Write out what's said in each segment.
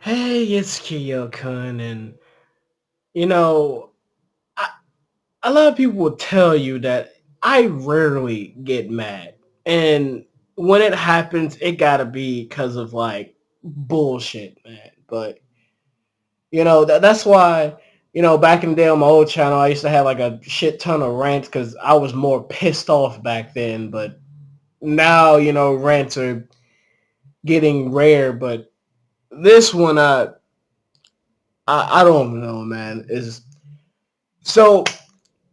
Hey, it's Couldnt, and you know, I, a lot of people will tell you that I rarely get mad, and when it happens, it gotta be because of like bullshit, man. But that's why back in the day on my old channel, I used to have like a shit ton of rants because I was more pissed off back then. But now, rants are getting rare. But this one, I don't know, man. Is so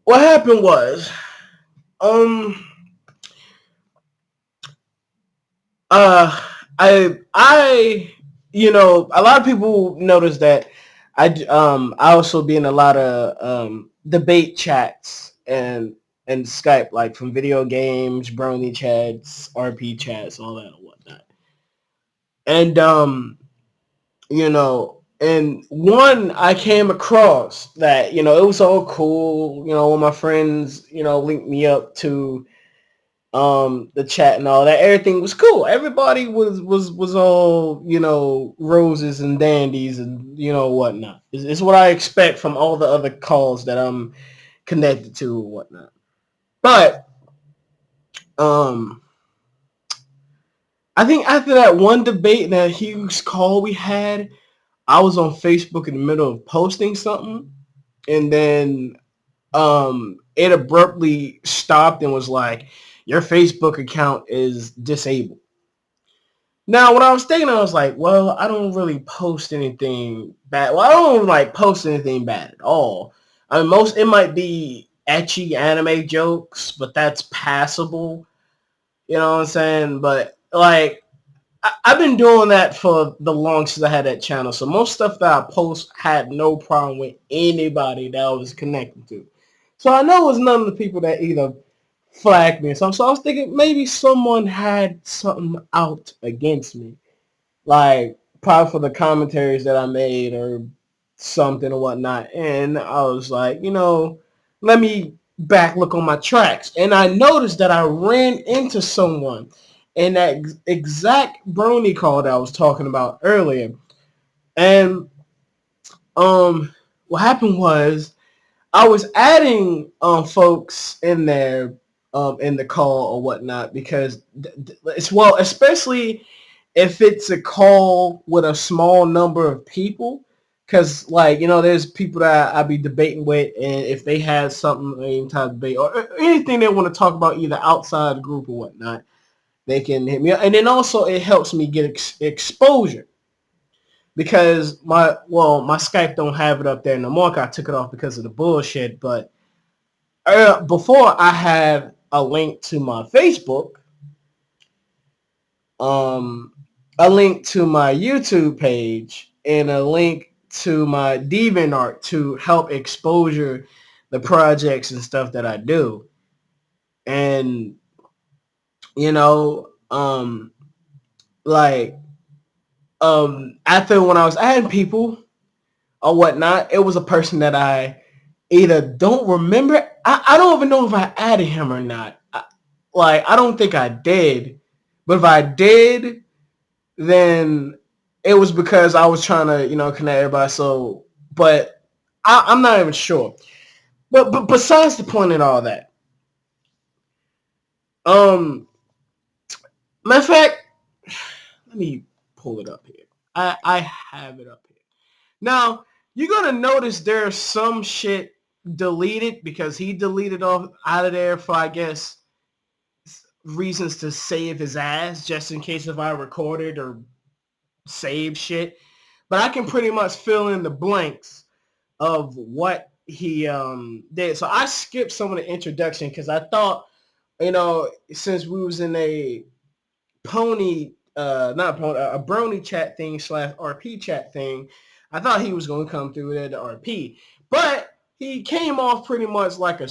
what happened was, um, uh, a lot of people notice that I also be in a lot of debate chats and Skype, like from video games, brony chats, RP chats, all that and whatnot. And and one I came across that it was all cool. When my friends linked me up to the chat and all that, everything was cool. Everybody was all roses and dandies and whatnot. It's what I expect from all the other calls that I'm connected to and whatnot. But um I think after that one debate and that huge call we had, I was on Facebook in the middle of posting something, and then it abruptly stopped and was like, your Facebook account is disabled. Now, when I was thinking, I was like, well, I don't really post anything bad. Well, I don't like post anything bad at all. I mean, it might be etchy anime jokes, but that's passable. You know what I'm saying? But like, I've been doing that for the longest I had that channel. So most stuff that I post had no problem with anybody that I was connected to. So I know it was none of the people that either flagged me or something. So I was thinking maybe someone had something out against me, like probably for the commentaries that I made or something or whatnot. And I was like, let me back look on my tracks. And I noticed that I ran into someone in that exact brony call that I was talking about earlier. And what happened was I was adding folks in there in the call or whatnot because it's, well, especially if it's a call with a small number of people, because like there's people that I be debating with, and if they had something, any type of debate or anything they want to talk about either outside the group or whatnot, they can hit me up. And then also it helps me get exposure because my Skype don't have it up there no more. I took it off because of the bullshit. But before, I had a link to my Facebook, um, a link to my YouTube page, and a link to my DeviantArt to help exposure the projects and stuff that I do. And you know, like after when I was adding people or whatnot, it was a person that I either don't remember. I don't even know if I added him or not. I don't think I did. But if I did, then it was because I was trying to, connect everybody. So, but I'm not even sure. But besides the point in all that, um, matter of fact, let me pull it up here. I have it up here. Now, you're gonna notice there's some shit deleted because he deleted off out of there for, I guess, reasons to save his ass, just in case if I recorded or saved shit. But I can pretty much fill in the blanks of what he did. So I skipped some of the introduction because I thought, since we was in a pony, not pony, a brony chat thing slash RP chat thing, I thought he was going to come through there to RP. But he came off pretty much like a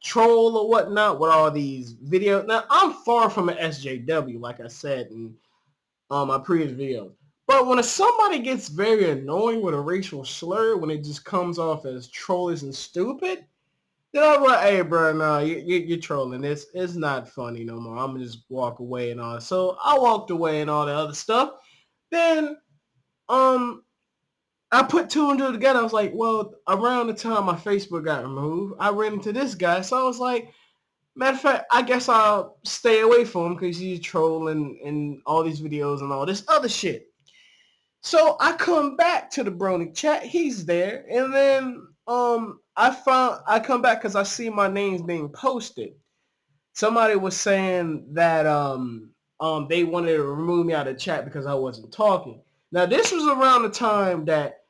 troll or whatnot with all these videos. Now, I'm far from an SJW, like I said in my previous video. But when somebody gets very annoying with a racial slur, when it just comes off as trollish and stupid, then I'm like, hey, bro, no, you're trolling. It's not funny no more. I'm gonna just walk away and all. So I walked away and all the other stuff. Then, I put two and two together. I was like, well, around the time my Facebook got removed, I ran into this guy. So I was like, matter of fact, I guess I'll stay away from him because he's trolling and all these videos and all this other shit. So I come back to the Brony chat. He's there, and then I come back because I see my names being posted. Somebody was saying that they wanted to remove me out of the chat because I wasn't talking. Now this was around the time that,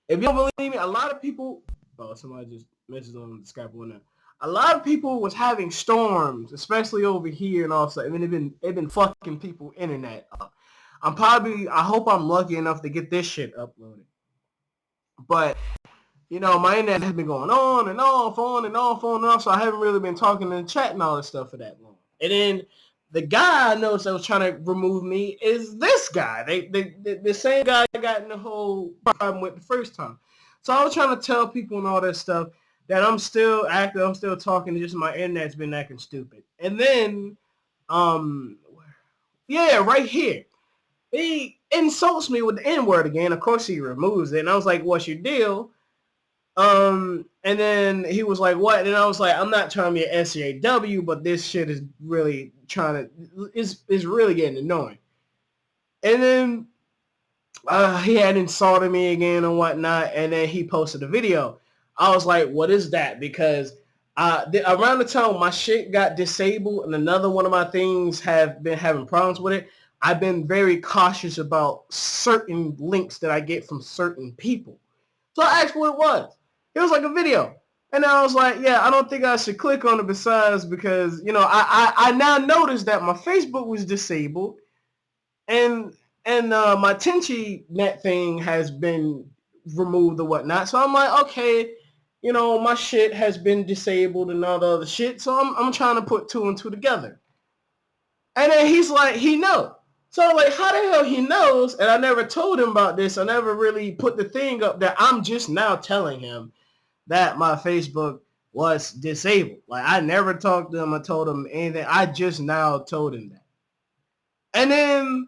if you don't believe me, a lot of people. Oh, somebody just messaged on the Skype one now. A lot of people was having storms, especially over here and also. I mean, they've been fucking people internet up. I hope I'm lucky enough to get this shit uploaded. But my internet has been going on and off, on and off, on and off, so I haven't really been talking in the chat and all this stuff for that long. And then the guy I noticed that was trying to remove me is this guy. The same guy I got in the whole problem with the first time. So I was trying to tell people and all that stuff that I'm still active, I'm still talking, just my internet's been acting stupid. And then, yeah, right here. He insults me with the N-word again. Of course he removes it. And I was like, what's your deal? And then he was like, what? And I was like, I'm not trying to be an SJW, but this shit is really is really getting annoying. And then he had insulted me again and whatnot, and then he posted a video. I was like, what is that? Because around the time my shit got disabled and another one of my things have been having problems with it, I've been very cautious about certain links that I get from certain people. So I asked what it was. It was like a video. And I was like, yeah, I don't think I should click on it besides because, I now noticed that my Facebook was disabled and my Tenchi net thing has been removed or whatnot. So I'm like, okay, my shit has been disabled and all the other shit. So I'm trying to put two and two together. And then he's like, he knows. So I'm like, how the hell he knows? And I never told him about this. I never really put the thing up there. I'm just now telling him that my Facebook was disabled. Like, I never talked to him. I told him anything. I just now told him that. And then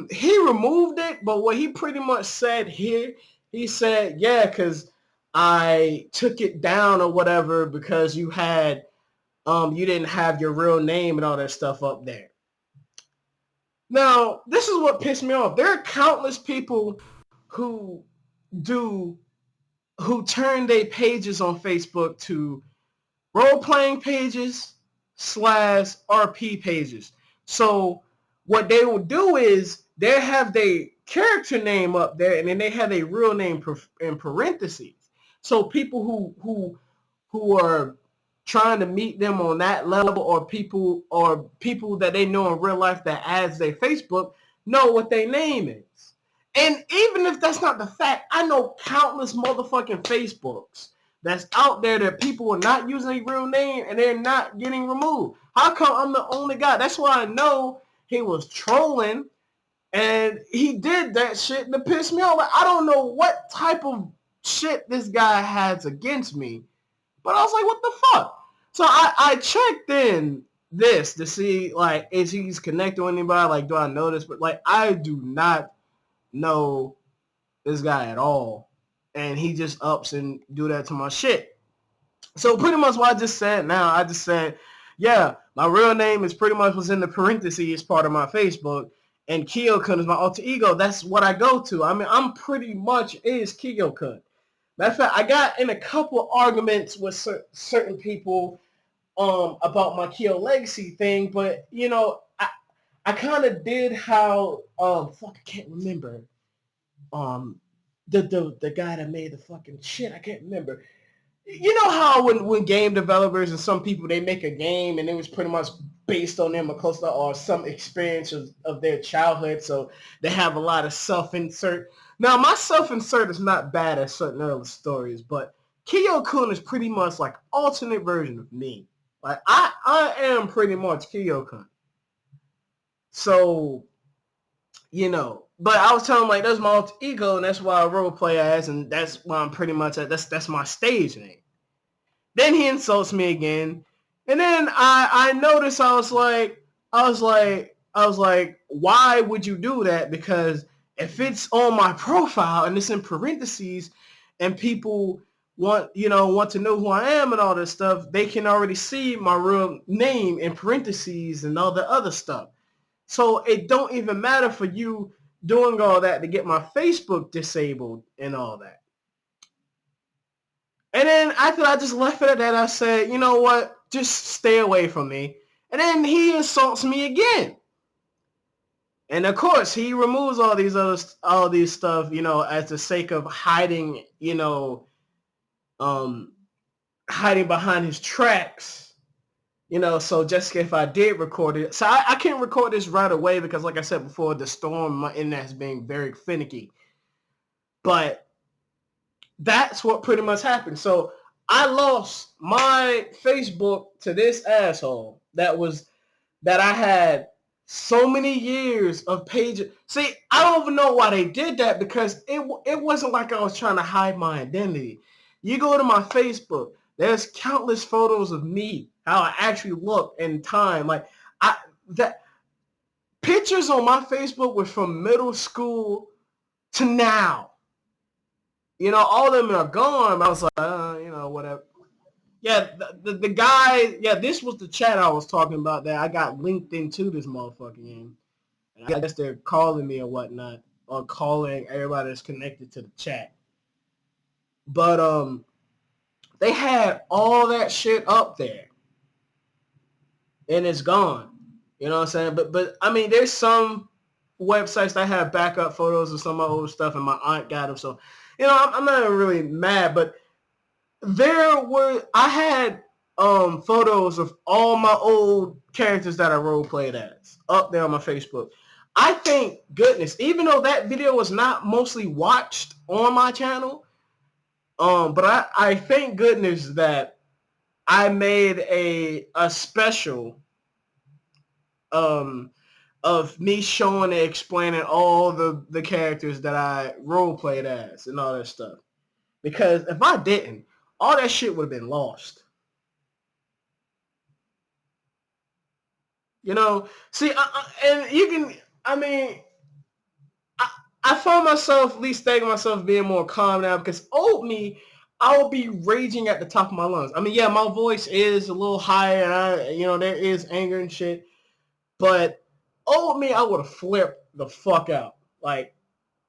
he removed it, but what he pretty much said here, he said, yeah, because I took it down or whatever because you didn't have your real name and all that stuff up there. Now, this is what pissed me off. There are countless people who turn their pages on Facebook to role-playing pages / RP pages. So what they will do is they have their character name up there and then they have their real name in parentheses. So people who are trying to meet them on that level or people that they know in real life that adds their Facebook know what their name is. And even if that's not the fact, I know countless motherfucking Facebooks that's out there that people are not using a real name and they're not getting removed. How come I'm the only guy? That's why I know he was trolling and he did that shit to piss me off. Like, I don't know what type of shit this guy has against me, but I was like, what the fuck? So I checked in this to see, like, is he's connected with anybody? Like, do I know this? But, like, I do not know this guy at all. And he just ups and do that to my shit. So pretty much what I just said, yeah, my real name is pretty much what's in the parentheses part of my Facebook. And Couldnt is my alter ego. That's what I go to. I mean, I'm pretty much is Couldnt. Matter of fact, I got in a couple arguments with certain people about my Kyo Legacy thing, but I kind of did how I can't remember the guy that made the fucking shit. I can't remember. You know how when game developers and some people, they make a game and it was pretty much based on them or some experience of their childhood, so they have a lot of self-insert. Now, my self-insert is not bad at certain early stories, but Couldnt is pretty much like alternate version of me. Like, I am pretty much Couldnt. So, but I was telling him, like, that's my alter ego, and that's why I role play as, and that's why I'm pretty much at. That's my stage name. Then he insults me again, and then I noticed I was like, why would you do that? Because If it's on my profile and it's in parentheses and people want to know who I am and all this stuff, they can already see my real name in parentheses and all the other stuff. So it don't even matter for you doing all that to get my Facebook disabled and all that. And then after I just left it at that, I said, you know what? Just stay away from me. And then he insults me again. And of course, he removes all these stuff, as the sake of hiding, hiding behind his tracks, So Jessica, if I did record it, so I can't record this right away because, like I said before, the storm, my internet has been very finicky. But that's what pretty much happened. So I lost my Facebook to this asshole that I had so many years of pages. See, I don't even know why they did that because it wasn't like I was trying to hide my identity. You go to my Facebook, there's countless photos of me, how I actually look in time. Like that pictures on my Facebook were from middle school to now. All of them are gone. I was like, whatever. Yeah, the guy, this was the chat I was talking about that I got linked into this motherfucking game. And I guess they're calling me or whatnot, or calling everybody that's connected to the chat. But they had all that shit up there. And it's gone. You know what I'm saying? But I mean, there's some websites that have backup photos of some of my old stuff, and my aunt got them. So, I'm not really mad, but I had photos of all my old characters that I role played as up there on my Facebook. I thank goodness, even though that video was not mostly watched on my channel, but I thank goodness that I made a special of me showing and explaining all the characters that I role played as and all that stuff. Because if I didn't, all that shit would have been lost. See, and you can, I find myself at least thinking myself being more calm now because old me, I'll be raging at the top of my lungs. I mean, yeah, my voice is a little higher and there is anger and shit. But old me, I would have flipped the fuck out.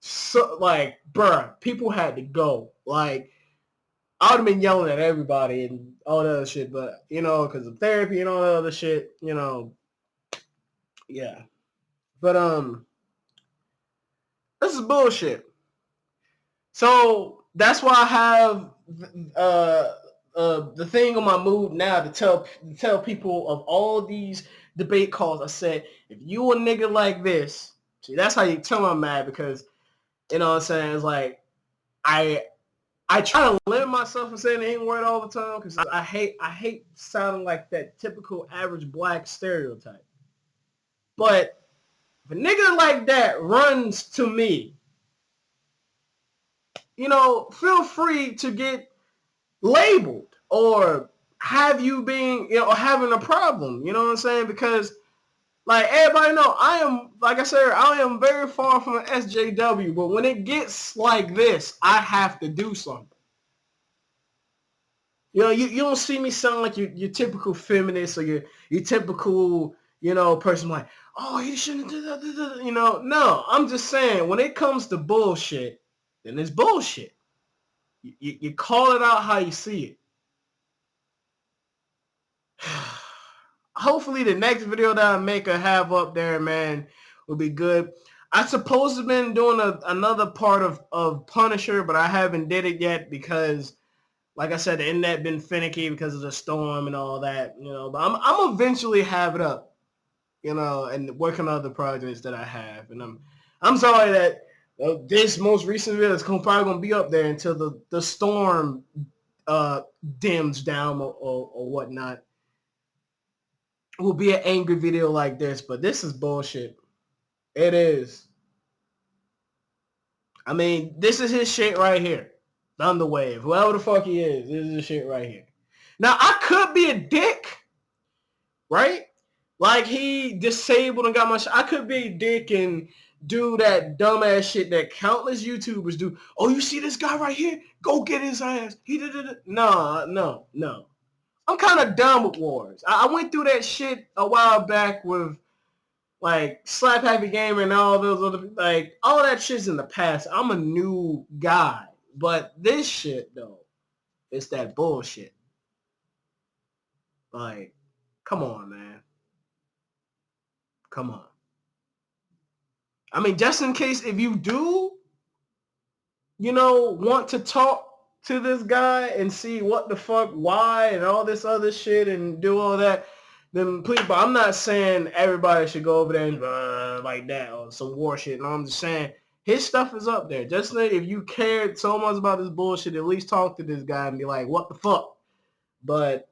Bruh, people had to go. Like, I would have been yelling at everybody and all that other shit, but, because of therapy and all that other shit, yeah. But, this is bullshit. So, that's why I have the thing on my mood now to tell people of all these debate calls. I said, if you a nigga like this, see, that's how you tell I'm mad because, you know what I'm saying, it's like, I try to limit myself from saying the N-word all the time because I hate sounding like that typical average black stereotype. But if a nigga like that runs to me, feel free to get labeled or have you being, having a problem. You know what I'm saying? Because like everybody know, I am very far from an SJW, but when it gets like this, I have to do something. You don't see me sound like your typical feminist or your typical, person like, oh, you shouldn't do that, No, I'm just saying, when it comes to bullshit, then it's bullshit. You call it out how you see it. Hopefully the next video that I make or have up there, man, will be good. I suppose I've been doing another part of Punisher, but I haven't did it yet because, like I said, the internet been finicky because of the storm and all that, But I'm eventually have it up, and work on other projects that I have. And I'm sorry that this most recent video is probably gonna be up there until the storm dims down or whatnot. It will be an angry video like this, but this is bullshit. It is. I mean, this is his shit right here. Thunderwave, whoever the fuck he is, this is his shit right here. Now, I could be a dick, right? Like, he disabled and got my shit. I could be a dick and, do that dumbass shit that countless YouTubers do. Oh, you see this guy right here? Go get his ass. He did it. No. I'm kind of done with wars. I went through that shit a while back with like Slap Happy Gamer and all those other, like, all that shit's in the past. I'm a new guy. But this shit though, it's that bullshit. Like, come on, man. Come on. I mean, just in case if you do, want to talk to this guy and see what the fuck, why, and all this other shit and do all that, then please, but I'm not saying everybody should go over there and like that or some war shit. No, I'm just saying his stuff is up there. Just if you cared so much about this bullshit, at least talk to this guy and be like, what the fuck? But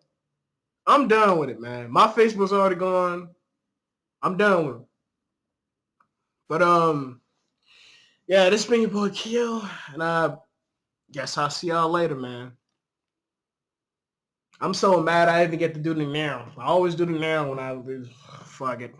I'm done with it, man. My Facebook's already gone. I'm done with it. But yeah, this been your boy Keo, and I guess I'll see y'all later, man. I'm so mad I even get to do the now. I always do the now when I lose. Fuck it.